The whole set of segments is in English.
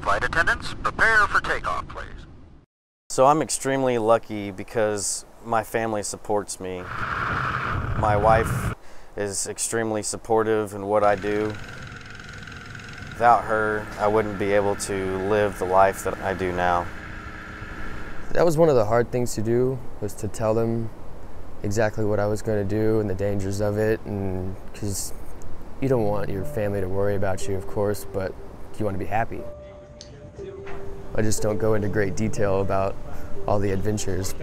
Flight attendants, prepare for takeoff, please. So I'm extremely lucky because my family supports me. My wife is extremely supportive in what I do. Without her, I wouldn't be able to live the life that I do now. That was one of the hard things to do, was to tell them exactly what I was going to do and the dangers of it, and because you don't want your family to worry about you, of course, but you want to be happy. I just don't go into great detail about all the adventures.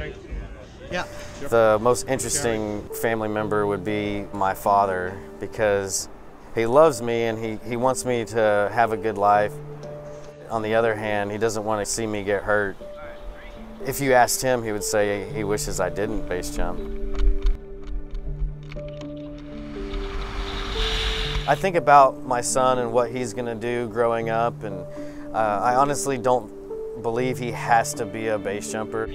Yeah. The most interesting family member would be my father, because he loves me and he wants me to have a good life. On the other hand, he doesn't want to see me get hurt. If you asked him, he would say he wishes I didn't base jump. I think about my son and what he's going to do growing up, and I honestly don't believe he has to be a base jumper.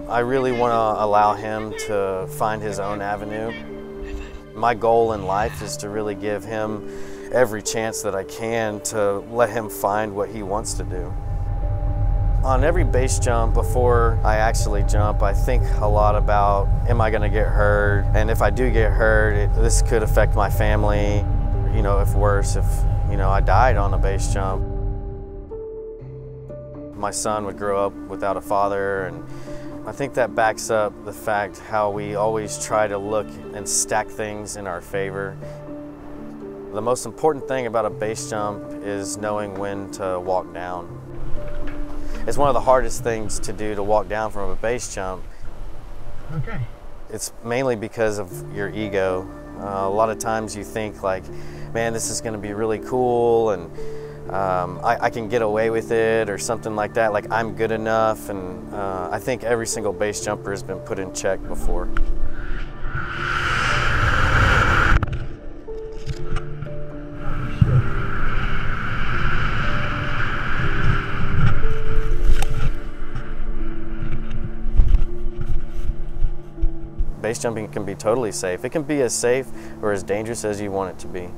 I really want to allow him to find his own avenue. My goal in life is to really give him every chance that I can to let him find what he wants to do. On every base jump, before I actually jump, I think a lot about, am I going to get hurt? And if I do get hurt, this could affect my family. You know, if worse, if I died on a base jump. My son would grow up without a father, and I think that backs up the fact how we always try to look and stack things in our favor. The most important thing about a base jump is knowing when to walk down. It's one of the hardest things to do, to walk down from a base jump. Okay. It's mainly because of your ego. A lot of times you think like, man, this is going to be really cool, and I can get away with it or something like that, like I'm good enough. And I think every single base jumper has been put in check before. Base jumping can be totally safe. It can be as safe or as dangerous as you want it to be.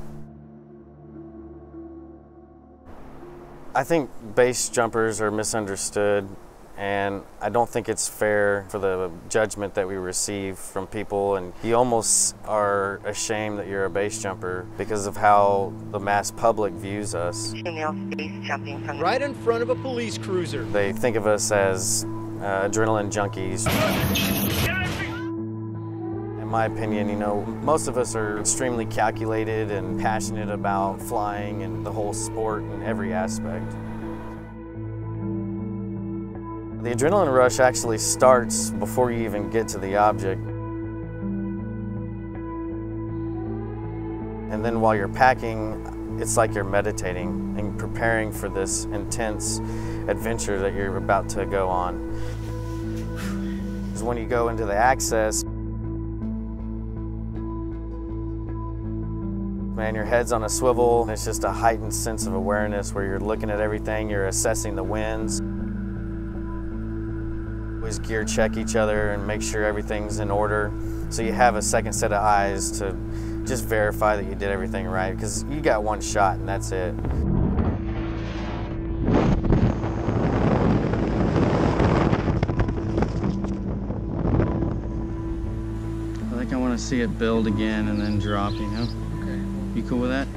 I think base jumpers are misunderstood, and I don't think it's fair for the judgment that we receive from people, and you almost are ashamed that you're a base jumper because of how the mass public views us. Right in front of a police cruiser. They think of us as adrenaline junkies. In my opinion, most of us are extremely calculated and passionate about flying and the whole sport in every aspect. The adrenaline rush actually starts before you even get to the object. And then while you're packing, it's like you're meditating and preparing for this intense adventure that you're about to go on. Because when you go into the access, man, your head's on a swivel. It's just a heightened sense of awareness where you're looking at everything, you're assessing the winds. Always gear check each other and make sure everything's in order. So you have a second set of eyes to just verify that you did everything right, because you got one shot and that's it. I think I want to see it build again and then drop, You cool with that?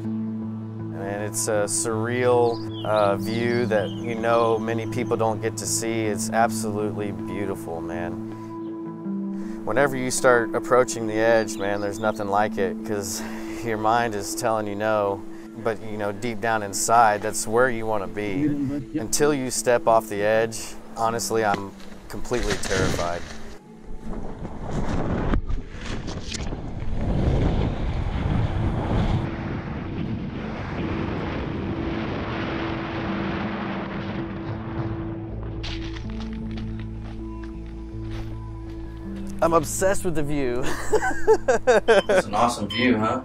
And it's a surreal view that many people don't get to see. It's absolutely beautiful, man. Whenever you start approaching the edge, man, there's nothing like it, because your mind is telling you no, but deep down inside, that's where you want to be. Until you step off the edge, honestly, I'm completely terrified. I'm obsessed with the view. It's an awesome view, huh?